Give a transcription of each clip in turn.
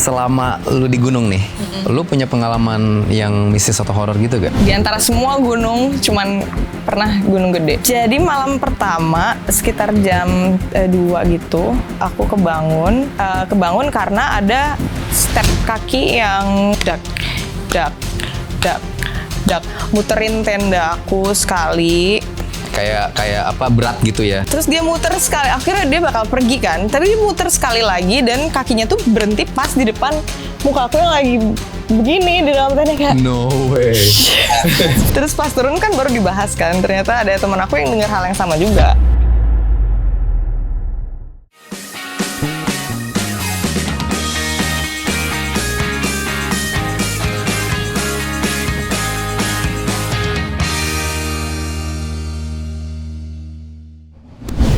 selama lu di gunung nih, lu punya pengalaman yang mistis atau horor gitu gak? Di antara semua gunung, cuman pernah Gunung Gede. Jadi malam pertama, sekitar jam 2 gitu, aku kebangun. Kebangun karena ada step kaki yang dak, muterin tenda aku sekali. Kayak apa, berat gitu ya? Terus dia muter sekali, akhirnya dia bakal pergi kan. Tapi dia muter sekali lagi dan kakinya tuh berhenti pas di depan muka aku yang lagi begini di dalam tenda kayak. No way. Terus pas turun kan baru dibahas kan, ternyata ada teman aku yang dengar hal yang sama juga.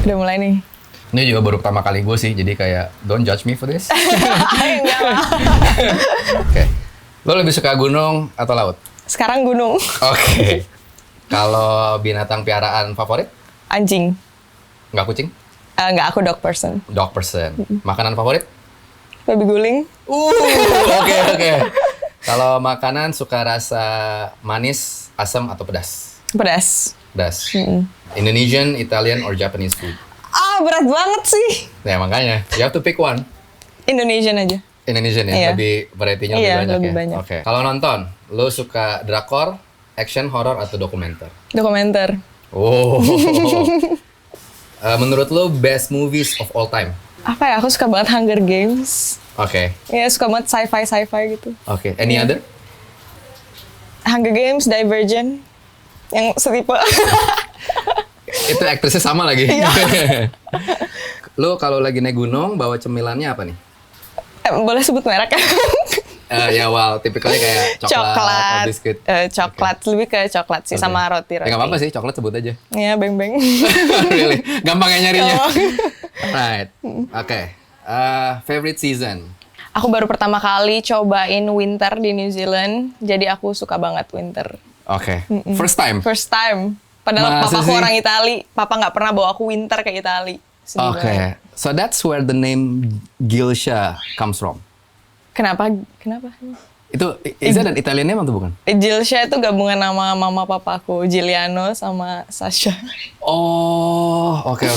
Udah mulai nih. Ini juga baru pertama kali gue sih, jadi kayak don't judge me for this. Enggak lah. Oke. Lo lebih suka gunung atau laut? Sekarang gunung. Oke. Kalau binatang piaraan favorit? Anjing. Nggak kucing? Enggak, aku dog person. Dog person. Makanan favorit? Babi guling. Oke. Kalau makanan suka rasa manis, asam atau pedas? Pedas. Pedas. Indonesian, Italian, or Japanese food? Berat banget sih. Ya makanya, you have to pick one. Indonesian aja. Indonesian ya, Iya. lebih variety-nya lebih Iya, banyak lebih ya. banyak. Oke. Kalau nonton, lo suka drakor, action, horror, atau dokumenter? Dokumenter. Oh. Menurut lo best movies of all time? Apa ya, aku suka banget Hunger Games. Oke. Iya, suka banget sci-fi gitu. Oke. Any other? Hunger Games, Divergent. Yang setipe. Itu aktrisnya sama lagi. Iya. Lo kalau lagi naik gunung bawa cemilannya apa nih? Boleh sebut merek kan? Ya tipikalnya kayak coklat, atau biskuit. Coklat, lebih ke coklat sih, Okay. sama roti-roti. Ya nggak apa-apa sih, coklat sebut aja. Iya, beng-beng. Really? Gampang ya nyarinya. Oh. Right. Oke. Favorite season? Aku baru pertama kali cobain winter di New Zealand, jadi aku suka banget winter. Oke. First time? First time. Padahal Masa papaku sih? orang Itali, papa nggak pernah bawa aku winter ke Itali. Sedih Oke. banget. So that's where the name Gilsha comes from. Kenapa? Itu is that an Italian name atau bukan? Gilsha itu gabungan nama mama papaku, Giuliano sama Sasha. Oh, oke.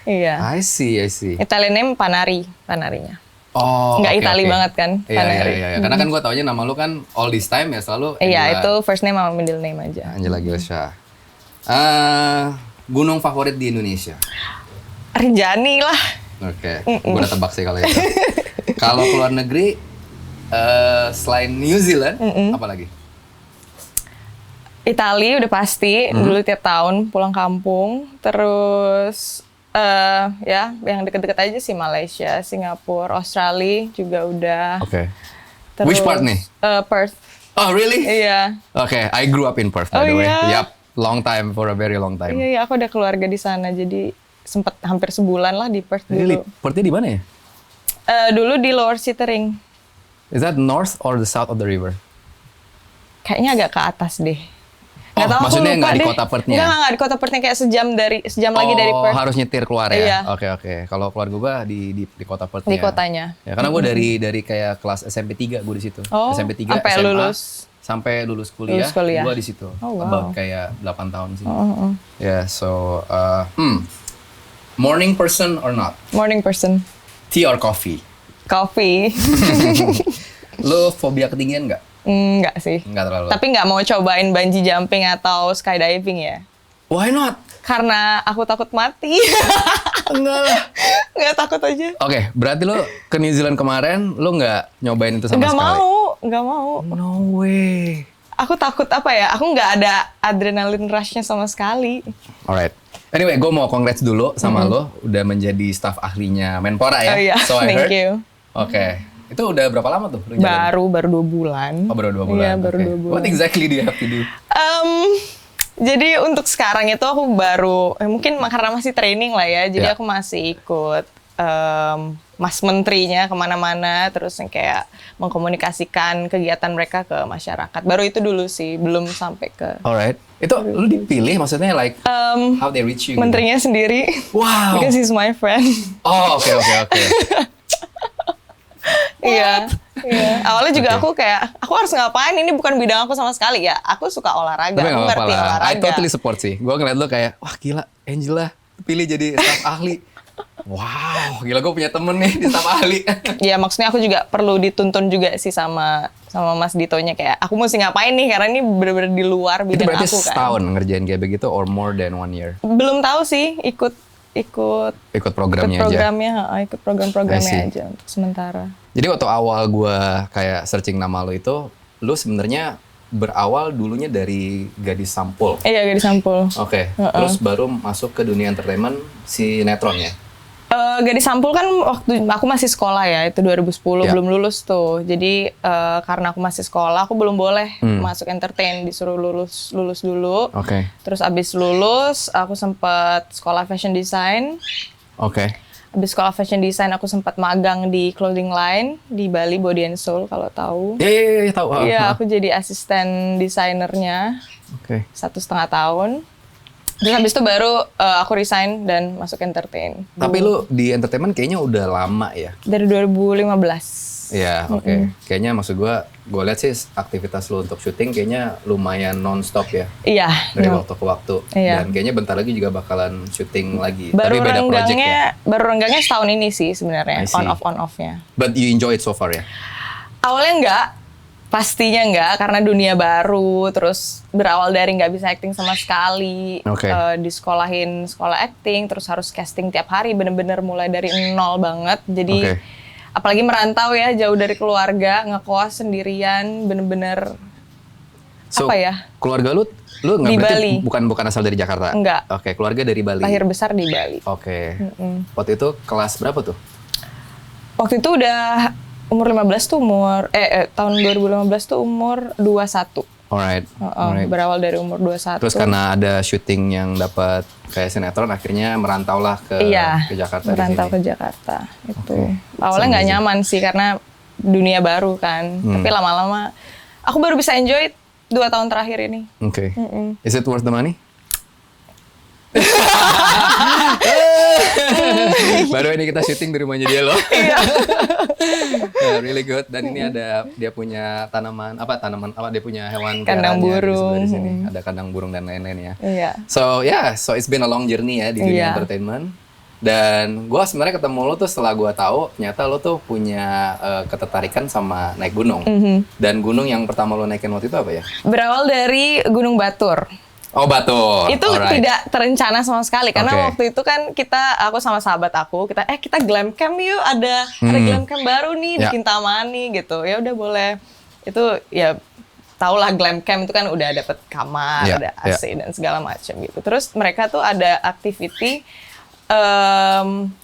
Iya. I see. Italian name Panarinya. Oh, Nggak oke, Itali oke. banget kan, Panari. Iya. Karena kan gue taunya nama lu kan all this time ya selalu Iya, Angela- itu first name sama middle name aja. Angela Gilsha. Gunung favorit di Indonesia? Rinjani lah. Oke, gue udah tebak sih kalau itu. Kalau keluar negeri, selain New Zealand, apa lagi? Itali udah pasti, dulu tiap tahun pulang kampung. Terus ya yang deket-deket aja sih, Malaysia, Singapura, Australia juga udah. Oke. Terus, Which part nih? Perth. Oh, really? Iya. Oke, I grew up in Perth, by Oh, the way. iya? Yup, long time, for a very long time. Iya, aku ada keluarga di sana, jadi sempet hampir sebulan lah di Perth Really? dulu. Perthnya di mana ya? Dulu di Lower Sittering. Is that north or the south of the river? Kayaknya agak ke atas deh. Oh, Nggak tahu, aku maksudnya lupa nggak di deh. kota Perthnya? Nggak di kota Perthnya, kayak sejam lagi dari Oh, Perth. harus nyetir keluar ya? Iya. Oke. Kalau keluarga gue di kota Perthnya. Di kotanya. Ya, karena gue dari kayak kelas SMP 3 gue di situ. Oh, SMP 3 sampai SMA, lulus. Sampai lulus kuliah, Lulus kuliah. gue di situ. Oh, wow. About kayak 8 tahun sih. Ya, so morning person or not? Morning person. Tea or coffee? Coffee. Lo fobia ketinggian nggak? Enggak sih. Nggak terlalu. Tapi nggak mau cobain bungee jumping atau skydiving ya. Why not? Karena aku takut mati. Enggak lah. Nggak takut aja. Oke, berarti lo ke New Zealand kemarin, lo nggak nyobain itu sama Nggak sekali? nggak mau. No way. Aku takut apa ya? Aku nggak ada adrenalin rush-nya sama sekali. Alright. Anyway, gue mau congrats dulu sama lo udah menjadi staf ahlinya Menpora ya. Oh iya, So I thank heard. you. Oke. Itu udah berapa lama tuh lo jalan? Baru 2 bulan. Oh, baru 2 bulan. Iya, baru Oke. 2 bulan. What exactly do you have to do? Jadi untuk sekarang itu aku baru, mungkin karena masih training lah ya, jadi Ya. aku masih ikut mas menterinya kemana-mana, terus yang kayak mengkomunikasikan kegiatan mereka ke masyarakat. Baru itu dulu sih, belum sampai ke Alright. Itu lo dipilih maksudnya like how they reach you? gitu? menterinya sendiri. Wow. Because he's my friend. Oh, oke. Iya. Iya. Awalnya juga Oke. aku kayak, aku harus ngapain? Ini bukan bidang aku sama sekali ya. Aku suka olahraga, Tapi aku gak apa-apa ngerti lah. I olahraga. totally support sih. Gue ngeliat lo kayak, wah gila, Angela pilih jadi staf ahli. Wow, gila gue punya temen nih di staf ahli. Ya maksudnya aku juga perlu dituntun juga sih sama Mas Ditonya kayak aku mesti ngapain nih karena ini bener-bener di luar Itu bidang berarti aku kan. setahun ngerjain kayak begitu or more than 1 year? Belum tahu sih ikut Ikut programnya aja? programnya, ikut program-programnya I see. aja untuk sementara. Jadi waktu awal gue kayak searching nama lo itu, lo sebenarnya berawal dulunya dari gadis sampul. Iya, gadis sampul. Oke, terus baru masuk ke dunia entertainment sinetron ya? Gadis sampul kan waktu aku masih sekolah ya, itu 2010 Ya. belum lulus tuh. Jadi karena aku masih sekolah, aku belum boleh masuk entertain, disuruh lulus dulu. Oke, Terus abis lulus, aku sempat sekolah fashion design. oke. Abis sekolah fashion design, aku sempat magang di clothing line di Bali, Body and Soul kalau tahu. Iya, tahu. Iya, aku jadi asisten desainernya Oke. 1,5 tahun. Terus habis itu baru aku resign dan masuk entertain. Tapi lu di entertainment kayaknya udah lama ya? Dari 2015. Iya, oke. Kayaknya maksud gue lihat sih aktivitas lu untuk syuting kayaknya lumayan non-stop ya? Iya. Dari waktu ke waktu. Iya. Dan kayaknya bentar lagi juga bakalan syuting lagi. Baru Tapi beda project ya? renggangnya setahun ini sih I sebenarnya, see. on off-nya. But you enjoy it so far ya? Awalnya enggak, pastinya enggak, karena dunia baru, terus berawal dari nggak bisa acting sama sekali, Oke. disekolahin sekolah acting, terus harus casting tiap hari, bener-bener mulai dari nol banget. Jadi Oke. apalagi merantau ya, jauh dari keluarga, ngekos sendirian, bener-bener So, apa ya? keluarga lu nggak Di berarti Bali. bukan asal dari Jakarta? Enggak. Oke, keluarga dari Bali. Lahir besar di Bali. Oke. Waktu itu kelas berapa tuh? Waktu itu udah umur 15 tuh tahun 2015 tuh umur 21. Alright. Alright. Berawal dari umur 21. Terus karena ada syuting yang dapat kayak sinetron, akhirnya merantaulah ke Jakarta merantau di sini. ke Jakarta itu. Oke. Awalnya nggak nyaman sih karena dunia baru kan. Tapi lama-lama aku baru bisa enjoy 2 tahun terakhir ini. Oke. Is it worth the money? Baru ini kita syuting di rumahnya dia loh. Yeah, really good. Dan ini ada dia punya tanaman apa dia punya hewan Kandang peliharaannya di sebelah burung. di sini. Ada kandang burung dan lain-lain ya. Iya. So it's been a long journey ya di dunia Iya. entertainment. Dan gue sebenarnya ketemu lo tuh setelah gue tahu ternyata lo tuh punya ketertarikan sama naik gunung. Dan gunung yang pertama lo naikin waktu itu apa ya? Berawal dari Gunung Batur. Oh, Batur. Itu Alright. tidak terencana sama sekali karena Oke. waktu itu kan aku sama sahabat aku kita glam camp yuk, ada glam camp baru nih di Ya. Kintamani gitu. Ya udah boleh. Itu ya tahulah glam camp itu kan udah dapet kamar, Ya, ada AC dan segala macam gitu. Terus mereka tuh ada activity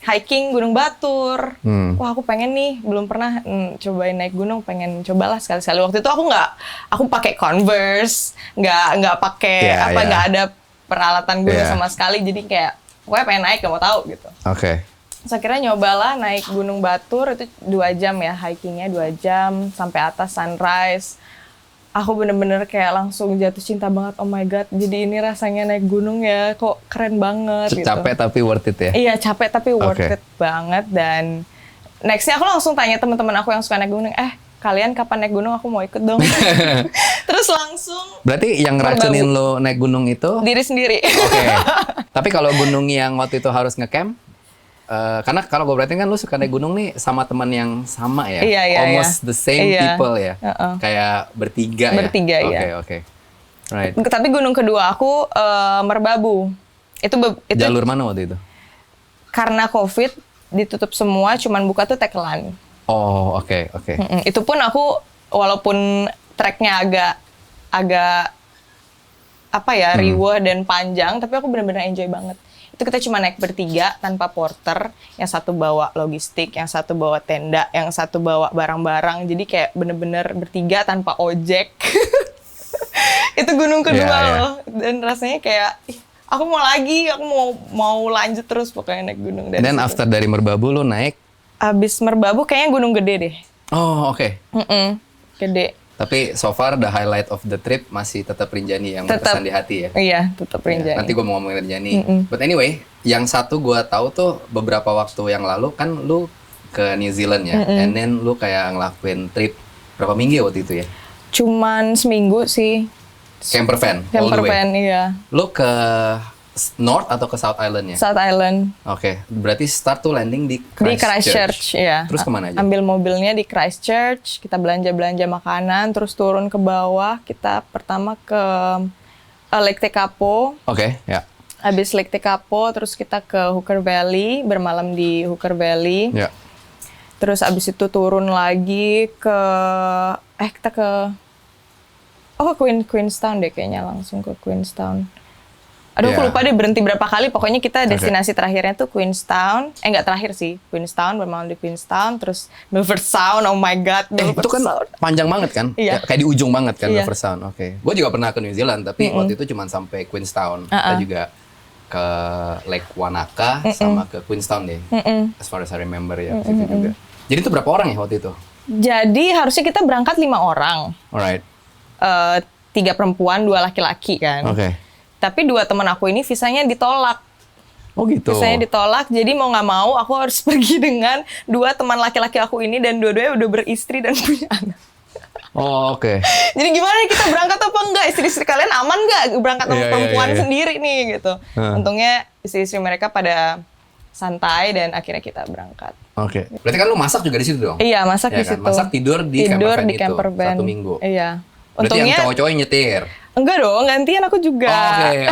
hiking Gunung Batur. Wah, aku pengen nih, belum pernah cobain naik gunung, pengen cobalah sekali-sekali. Waktu itu aku pakai Converse, nggak pakai Iya, iya. nggak ada peralatan gunung Iya. sama sekali. Jadi kayak, pokoknya pengen naik, nggak mau tahu gitu. Oke. Terus akhirnya nyobalah naik Gunung Batur, itu 2 jam ya, hikingnya 2 jam, sampai atas sunrise. Aku bener-bener kayak langsung jatuh cinta banget, oh my god, jadi ini rasanya naik gunung ya, kok keren banget gitu. Capek tapi worth it ya? Iya, capek tapi worth Oke. it banget. Dan nextnya aku langsung tanya teman-teman aku yang suka naik gunung, kalian kapan naik gunung, aku mau ikut dong. Terus langsung Berarti yang ngeracunin lo naik gunung itu? diri sendiri. Oke. Tapi kalau gunung yang waktu itu harus ngecamp, karena kalau gue berarti kan lu suka naik gunung nih sama teman yang sama ya? Iya, iya, Almost iya. the same Iya. people ya? Heeh. Kayak bertiga ya? Bertiga, iya. Oke. Right. Tapi gunung kedua aku Merbabu. Itu Jalur mana waktu itu? karena COVID ditutup semua, cuman buka tuh Tekelan. Oh, oke. Itu pun aku walaupun treknya agak apa ya, riweh dan panjang, tapi aku benar-benar enjoy banget. Itu kita cuma naik bertiga tanpa porter, yang satu bawa logistik, yang satu bawa tenda, yang satu bawa barang-barang. Jadi kayak bener-bener bertiga tanpa ojek. Itu gunung kedua Iya, iya. loh. Dan rasanya kayak, "Ih, aku mau lagi, aku mau lanjut terus pokoknya naik gunung." Dan after dari Merbabu lu naik? Abis Merbabu kayaknya gunung gede deh. Oh, oke. Gede. Tapi so far the highlight of the trip masih tetap Rinjani yang Tetap. berkesan di hati ya? Iya, tetap Rinjani. Nanti gue mau ngomongin Rinjani. But anyway, yang satu gue tahu tuh beberapa waktu yang lalu kan lu ke New Zealand ya, and then lu kayak ngelakuin trip berapa minggu ya waktu itu ya? Cuman seminggu sih. Camper van, all the Camper way. van, iya. Lu ke North atau ke South Island ya? South Island. Oke, berarti start tuh landing di Di Christchurch, ya. Terus kemana aja? Ambil mobilnya di Christchurch, kita belanja-belanja makanan, terus turun ke bawah. Kita pertama ke Lake Tekapo. Oke, ya. Habis Lake Tekapo, terus kita ke Hooker Valley, bermalam di Hooker Valley. Ya. Terus abis itu turun lagi ke, kita ke, Queenstown deh kayaknya, langsung ke Queenstown. Aduh, aku lupa deh berhenti berapa kali. Pokoknya kita destinasi terakhirnya tuh Queenstown. Nggak terakhir sih. Queenstown, bermalam di Queenstown. Terus Milford Sound, oh my God. Itu kan panjang banget kan? Iya. Kayak di ujung banget kan, Iya. Milford Sound. Oke. Gue juga pernah ke New Zealand, tapi waktu itu cuma sampai Queenstown. Kita juga ke Lake Wanaka sama ke Queenstown deh. As far as I remember ya, itu juga. Jadi itu berapa orang ya waktu itu? Jadi harusnya kita berangkat 5 orang. Alright. 3 perempuan, 2 laki-laki kan. Oke. Tapi 2 teman aku ini visanya ditolak. Oh gitu. Visanya ditolak, jadi mau nggak mau aku harus pergi dengan 2 teman laki-laki aku ini dan dua-duanya udah beristri dan punya anak. Oh oke. Jadi gimana nih, kita berangkat apa enggak? Istri-istri kalian aman nggak berangkat sama perempuan sendiri nih gitu. Untungnya istri-istri mereka pada santai dan akhirnya kita berangkat. Oke. Berarti kan lu masak juga di situ dong? Iya, masak Ya di kan? situ. Masak tidur di camper van itu, 1 minggu. Iya. Berarti yang cowok-cowoknya nyetir? Enggak dong, gantian aku juga. Oke.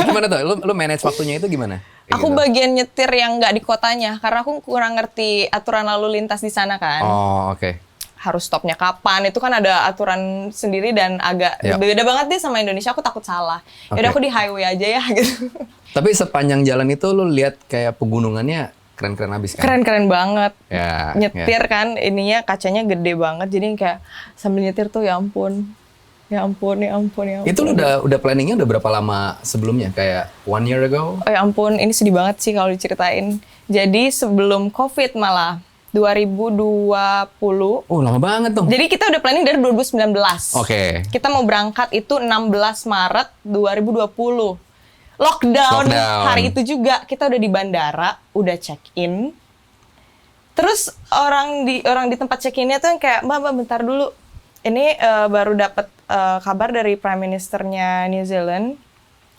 Gimana tuh? Lu manage waktunya itu gimana? Aku bagian nyetir yang nggak di kotanya, karena aku kurang ngerti aturan lalu lintas di sana kan. Oh, oke. Harus stopnya kapan, itu kan ada aturan sendiri dan agak beda banget deh sama Indonesia, aku takut salah. Yaudah aku di highway aja ya gitu. Tapi sepanjang jalan itu lu lihat kayak pegunungannya keren-keren abis kan? Keren-keren banget. Ya, nyetir kan, ininya kacanya gede banget, jadi kayak sambil nyetir tuh ya ampun. Ya ampun. Itu lu udah planningnya udah berapa lama sebelumnya? Kayak 1 year ago? Oh ya ampun, ini sedih banget sih kalau diceritain. Jadi sebelum COVID malah, 2020. Oh lama banget dong. Jadi kita udah planning dari 2019. Oke. Kita mau berangkat itu 16 Maret 2020. Lockdown. Hari itu juga kita udah di bandara, udah check-in. Terus orang di tempat check-innya tuh yang kayak, Mbak bentar dulu. Ini baru dapat kabar dari Prime Ministernya New Zealand.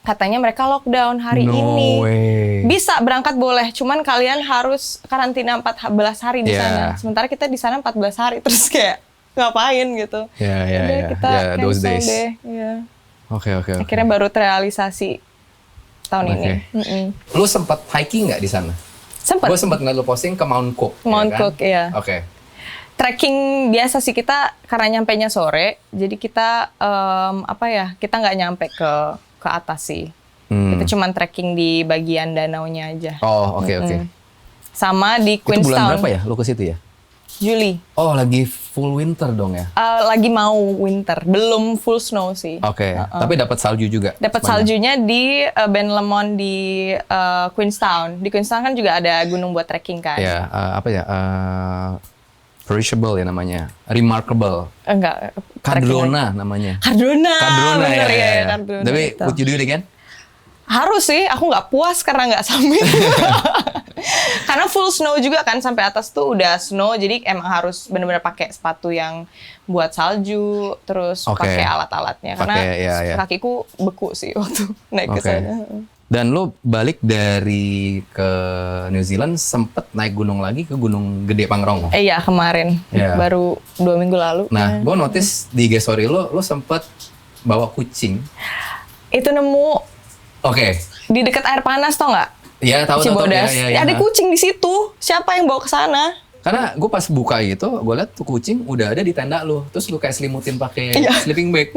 Katanya mereka lockdown hari ini. Way. Bisa berangkat boleh, cuman kalian harus karantina 14 hari di sana. Sementara kita di sana 14 hari, terus kayak ngapain gitu. Iya. Kita those cancel days. deh. Iya. Oke. Akhirnya baru terrealisasi tahun ini. Lu sempat hiking nggak di sana? Sempet. Gue sempat ngeliat lu posting ke Mount Cook. Mount Cook, iya. Oke. Trekking biasa sih kita, karena nyampenya sore, jadi kita kita nggak nyampe ke atas sih. Kita cuman trekking di bagian danaunya aja. Oh, oke. Sama di Itu Queenstown. bulan berapa ya lu ke situ ya? Juli. Oh, lagi full winter dong ya? Lagi mau winter, belum full snow sih. Oke. Tapi dapat salju juga? Dapat saljunya di Ben Lomond di Queenstown. Di Queenstown kan juga ada gunung buat trekking kan? Ya, perishable ya namanya. Remarkable. Enggak. Cardrona namanya. Cardrona Bener ya. Cardrona Tapi itu. would you do it again? Harus sih, aku nggak puas karena nggak summit. Karena full snow juga kan, sampai atas tuh udah snow, jadi emang harus bener-bener pakai sepatu yang buat salju, terus pakai alat-alatnya. Karena kakiku beku sih waktu naik ke sana. Dan lo balik dari ke New Zealand sempet naik gunung lagi ke Gunung Gede Pangrango. Iya, kemarin. Baru 2 minggu lalu. Nah, gue notice di IG story lo sempet bawa kucing. Itu nemu. Oke. Di dekat air panas, tau nggak? Iya, tahu. Cibodas. Ya. Ada kucing di situ. Siapa yang bawa ke sana? Karena gue pas buka gitu, gue liat tuh kucing udah ada di tenda lo. Terus lo kayak selimutin pakai sleeping bag.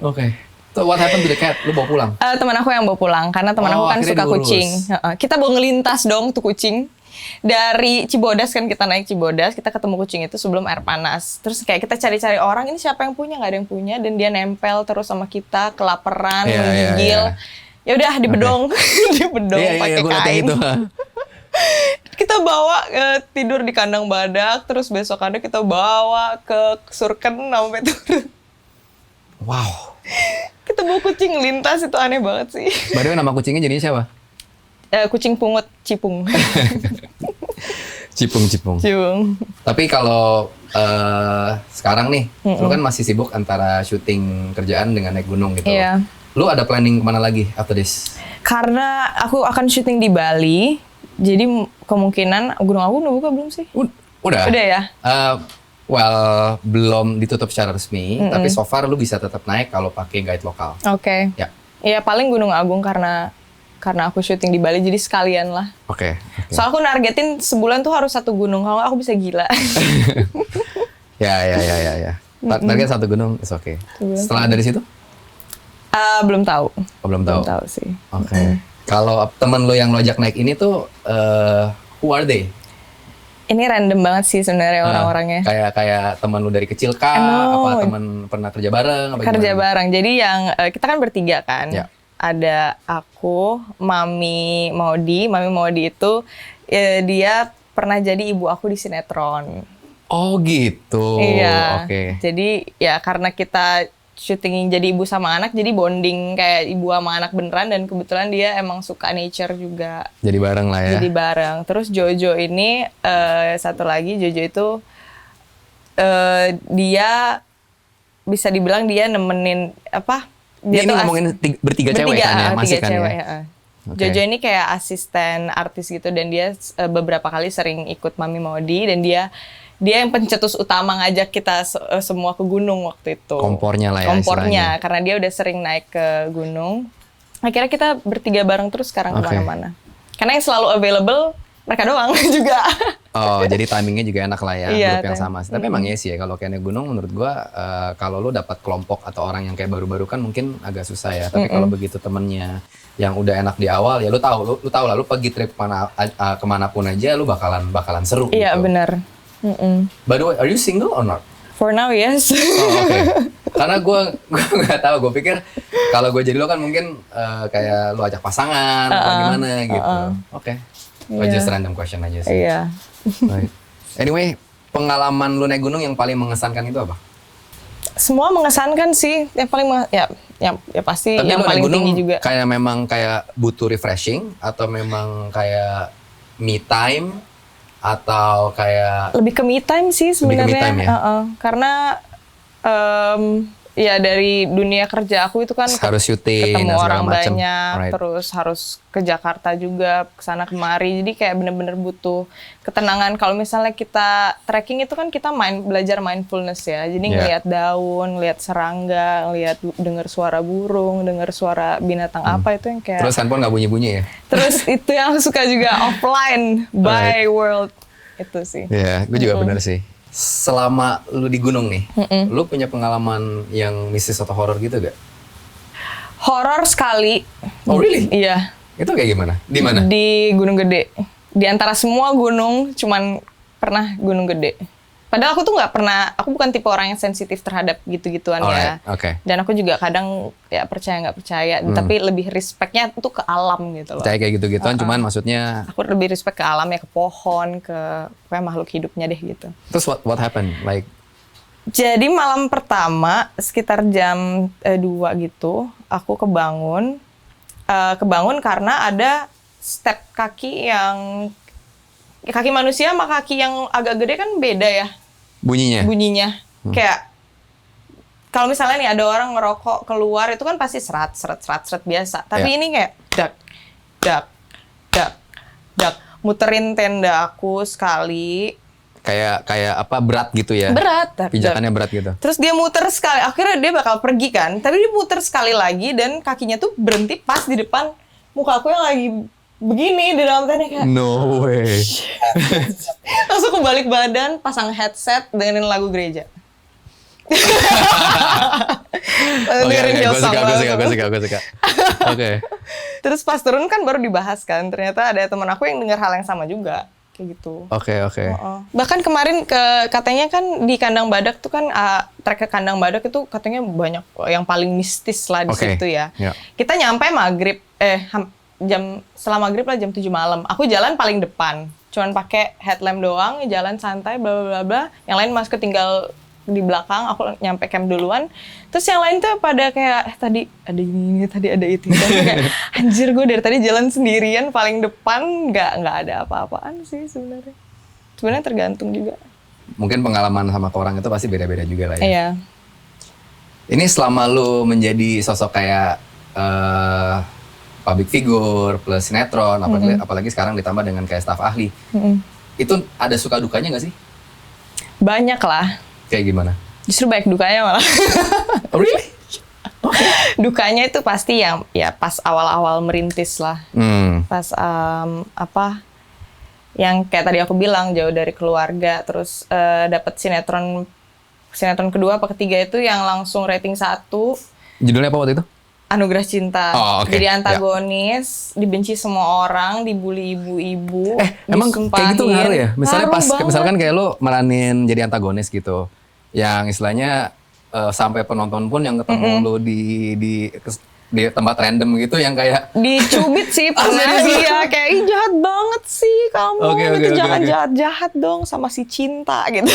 Oke. So what happened to the cat? Lu bawa pulang? Teman aku yang bawa pulang, karena teman aku kan suka kucing. Kita bawa ngelintas dong tuh kucing. Dari Cibodas kan, kita naik Cibodas, kita ketemu kucing itu sebelum air panas. Terus kayak kita cari-cari orang, ini siapa yang punya? Nggak ada yang punya. Dan dia nempel terus sama kita, kelaparan, menggigil. Ya udah dibedong, dibedong pakai kain. Kita bawa tidur di kandang badak, terus besokannya kita bawa ke Surken sampai turun. Wow. Kita bawa kucing lintas, itu aneh banget sih. By the way, nama kucingnya jadinya siapa? Kucing pungut Cipung. Cipung. Tapi kalau sekarang nih, lu kan masih sibuk antara syuting kerjaan dengan naik gunung gitu. Iya. Lu ada planning kemana lagi after this? Karena aku akan syuting di Bali, jadi kemungkinan Gunung Agung udah buka belum sih? Udah ya? Well, belum ditutup secara resmi, tapi so far lu bisa tetap naik kalau pakai guide lokal. Oke. Ya. Iya, paling Gunung Agung karena aku syuting di Bali, jadi sekalian lah. Oke. Soalnya aku nargetin sebulan tuh harus 1 gunung, kalau nggak aku bisa gila. Ya. Target 1 gunung, is okay. Setelah dari situ? Belum tahu. Oh, belum tahu. Belum tahu sih. Oke. Kalau temen lo yang lo ajak naik ini tuh, who are they? Ini random banget sih sebenarnya orang-orangnya. Kayak teman lu dari kecil kah? Apa teman pernah kerja bareng? Kerja bareng. Jadi yang kita kan bertiga kan. Ya. Ada aku, Mami Maudi. Mami Maudi itu dia pernah jadi ibu aku di sinetron. Oh gitu. Iya. Oke. Jadi ya karena kita syuting jadi ibu sama anak, jadi bonding kayak ibu sama anak beneran, dan kebetulan dia emang suka nature juga. Jadi bareng lah ya. Jadi bareng. Terus Jojo ini satu lagi, Jojo itu dia bisa dibilang dia nemenin apa? Dia ini tuh ngomongin bertiga cewek kan ya, masih kan cewek, ya. Okay. Jojo ini kayak asisten artis gitu, dan dia beberapa kali sering ikut Mami Maudi, dan dia yang pencetus utama ngajak kita semua ke gunung waktu itu. Kompornya lah ya. Kompornya, karena dia udah sering naik ke gunung. Akhirnya kita bertiga bareng terus sekarang kemana-mana. Karena yang selalu available mereka doang juga. Oh, jadi timingnya juga enak lah ya, iya, grup yang sama. Tapi emang iya sih ya, kalau kayak naik gunung menurut gua, kalau lu dapat kelompok atau orang yang kayak baru-baru kan mungkin agak susah ya. Tapi kalau begitu temennya yang udah enak di awal, ya lu tahu lah, lu pergi trip kemanapun aja, lu bakalan seru. Iya, gitu. Benar. By the way, are you single or not? For now, yes. Oh, okay. Karena gue nggak tahu, gue pikir kalau gue jadi lo kan mungkin kayak lo ajak pasangan atau gimana gitu. Oke. Just random question aja sih. Iya. Right. Anyway, pengalaman lo naik gunung yang paling mengesankan itu apa? Semua mengesankan sih. Yang paling ya pasti tapi yang paling tinggi juga. Kayak memang kayak butuh refreshing atau memang kayak me time? Atau kayak lebih ke me time sih sebenarnya, ya? Karena ya dari dunia kerja aku itu kan harus syuting, ketemu orang macem. banyak, Right. Terus harus ke Jakarta juga, kesana kemari, jadi kayak bener-bener butuh ketenangan. Kalau misalnya kita trekking itu kan kita belajar mindfulness ya, jadi ngelihat daun, ngelihat serangga, dengar suara burung, dengar suara binatang apa, itu yang kayak. Terus handphone nggak bunyi-bunyi ya? Terus itu yang suka juga offline by world itu sih. Iya, gue juga bener sih. Selama lu di gunung nih, lu punya pengalaman yang mistis atau horor gitu gak? Horor sekali. Oh really? Iya. Itu kayak gimana? Di mana? Di Gunung Gede. Di antara semua gunung, cuman pernah Gunung Gede. Padahal aku tuh nggak pernah, aku bukan tipe orang yang sensitif terhadap gitu-gituan ya. Okay. Dan aku juga kadang ya percaya nggak percaya, tapi lebih respectnya tuh ke alam gitu loh. Percaya kayak gitu-gituan, cuman maksudnya. Aku lebih respect ke alam ya, ke pohon, ke kayak makhluk hidupnya deh gitu. Terus what happened? Like. Jadi malam pertama sekitar jam 2 gitu, aku kebangun karena ada step kaki yang kaki manusia sama kaki yang agak gede kan beda ya bunyinya. Kayak kalau misalnya nih ada orang ngerokok keluar itu kan pasti serat biasa, tapi ini kayak dak muterin tenda aku sekali. Kayak apa, berat gitu ya? Berat. Pijakannya berat gitu. Terus dia muter sekali, akhirnya dia bakal pergi kan, tapi dia muter sekali lagi dan kakinya tuh berhenti pas di depan muka aku yang lagi begini di dalam tenda kayak. No way. Langsung aku balik badan, pasang headset, dengerin lagu gereja. Gue suka. Oke. Terus pas turun kan baru dibahas kan, ternyata ada teman aku yang dengar hal yang sama juga. Kayak gitu. Oke. Bahkan kemarin katanya kan di Kandang Badak tuh kan trek ke Kandang Badak itu katanya banyak yang paling mistis lah di situ ya. Yeah. Kita nyampe maghrib, setelah maghrib lah jam 7 malam. Aku jalan paling depan, cuman pakai headlamp doang, jalan santai, bla bla bla. Yang lain masih ketinggal di belakang, aku nyampe camp duluan. Terus yang lain tuh pada kayak tadi ada ini, tadi ada itu. Kayak anjir, gue dari tadi jalan sendirian paling depan, nggak ada apa-apaan sih sebenarnya. Sebenarnya tergantung juga. Mungkin pengalaman sama ke orang itu pasti beda-beda juga lah ya. Iya. Ini selama lu menjadi sosok kayak public figure plus sinetron, apalagi sekarang ditambah dengan kayak staf ahli, itu ada suka dukanya nggak sih? Banyak lah. Kayak gimana? Justru banyak dukanya malah. Oh, really? Dukanya itu pasti yang ya pas awal-awal merintis lah. Pas yang kayak tadi aku bilang jauh dari keluarga, terus dapat sinetron kedua apa ketiga itu yang langsung rating 1. Judulnya apa waktu itu? Anugerah Cinta. Oh, okay. Jadi antagonis, dibenci semua orang, dibully ibu-ibu. Emang kayak gitu ngaruh ya? Misalnya misalkan kayak lo meranin jadi antagonis gitu, yang istilahnya sampai penonton pun yang ketemu lo di tempat random gitu, yang kayak dicubit sih pernah. Iya, kayak ih jahat banget sih kamu. Itu jangan jahat dong sama si Cinta gitu.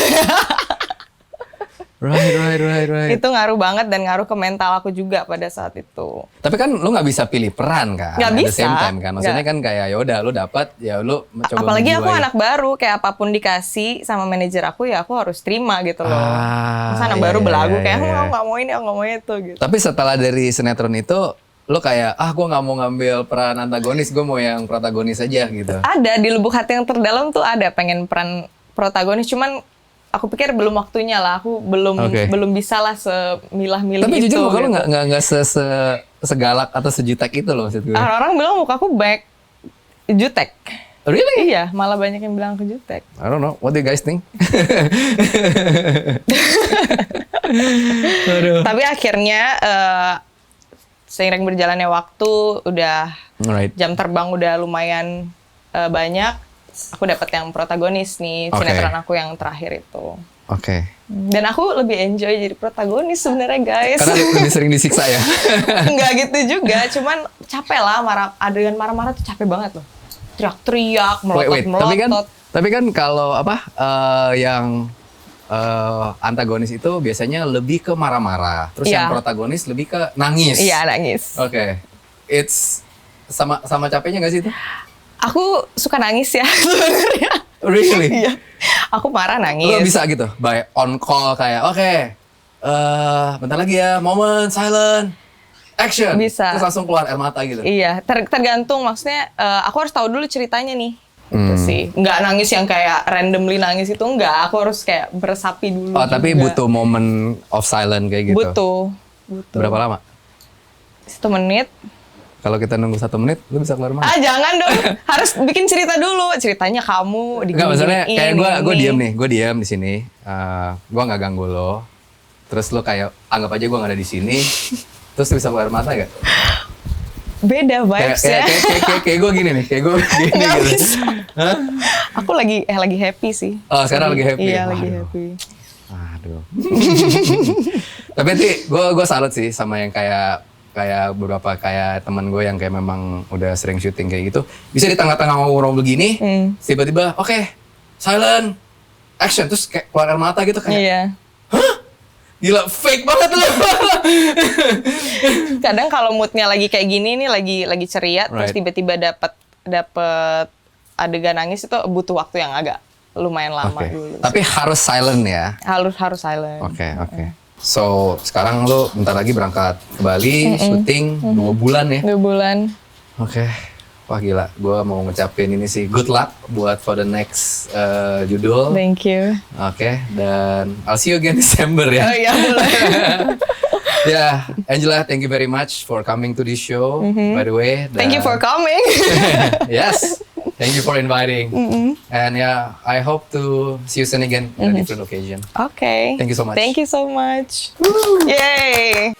Right. Itu ngaruh banget dan ngaruh ke mental aku juga pada saat itu. Tapi kan lu nggak bisa pilih peran kan? Nggak bisa. At the same time kan? Maksudnya kan kayak ya udah lu dapat ya lu coba. Apalagi aku anak baru, kayak apapun dikasih sama manajer aku ya aku harus terima gitu loh. Masa anak baru belagu kayak aku nggak mau ini, aku nggak mau itu gitu. Tapi setelah dari sinetron itu lo kayak gue nggak mau ngambil peran antagonis, gue mau yang protagonis aja gitu. Ada di lubuk hati yang terdalam tuh ada pengen peran protagonis, cuman aku pikir belum waktunya lah, aku belum bisa lah semilah-milih itu. Tapi jujur kalau gitu. nggak segalak atau sejutek itu loh maksud gue. Orang bilang muka aku baik jutek. Really? Iya, malah banyak yang bilang aku jutek. I don't know, what do you guys think? Tapi akhirnya seiring berjalannya waktu, udah jam terbang udah lumayan banyak. Aku dapat yang protagonis nih, sinetron aku yang terakhir itu. Oke. Dan aku lebih enjoy jadi protagonis sebenarnya guys. Karena lebih sering disiksa ya? Enggak gitu juga, cuman capek lah, adegan marah-marah tuh capek banget loh. Teriak-teriak, melotot-melotot. Tapi kan kalau yang antagonis itu biasanya lebih ke marah-marah. Terus yang protagonis lebih ke nangis. Iya, nangis. Oke. It's sama capeknya nggak sih itu? Aku suka nangis ya sebenarnya. Really? Iya. Aku marah nangis. Lo bisa gitu, by on call kayak bentar lagi ya, moment, silent, action. Bisa. Terus langsung keluar air mata gitu. Iya, tergantung maksudnya. Aku harus tahu dulu ceritanya nih. Gitu sih. Nggak nangis yang kayak randomly nangis itu enggak. Aku harus kayak beresapi dulu. Oh, tapi butuh moment of silent kayak gitu. Butuh. Berapa lama? 1 menit. Kalau kita nunggu 1 menit, lu bisa keluar mana? Jangan dong. Harus bikin cerita dulu. Ceritanya kamu Enggak, maksudnya kayak gue diem di sini. Gue nggak ganggu lo. Terus lo kayak anggap aja gue nggak ada di sini. Terus bisa keluar mata gak? Beda vibes-nya. Kayak gue gini nih, kayak gue gini gitu. Hah? Aku lagi happy sih. Oh, sekarang lagi happy. Iya, lagi happy. Aduh. Tapi nanti gue salut sih sama yang kayak beberapa kayak teman gue yang kayak memang udah sering syuting kayak gitu, bisa di tengah-tengah ngobrol begini, tiba-tiba silent, action, terus kayak keluar air mata gitu kayak, iya. Hah? Gila, fake banget loh. Kadang kalau moodnya lagi kayak gini nih, lagi ceria, terus tiba-tiba dapet adegan nangis, itu butuh waktu yang agak lumayan lama dulu. Tapi harus silent ya? Harus silent. Oke. So, sekarang lo bentar lagi berangkat ke Bali, syuting 2 bulan ya? 2 bulan. Oke. Wah gila, gue mau ngucapin ini sih, good luck buat for the next judul. Thank you. Oke, dan I'll see you again December ya. Oh iya, boleh. Yeah, Angela, thank you very much for coming to this show, by the way. Thank you for coming. Yes. Thank you for inviting. And yeah, I hope to see you soon again in a different occasion. Okay. Thank you so much. Thank you so much. Woo. Yay!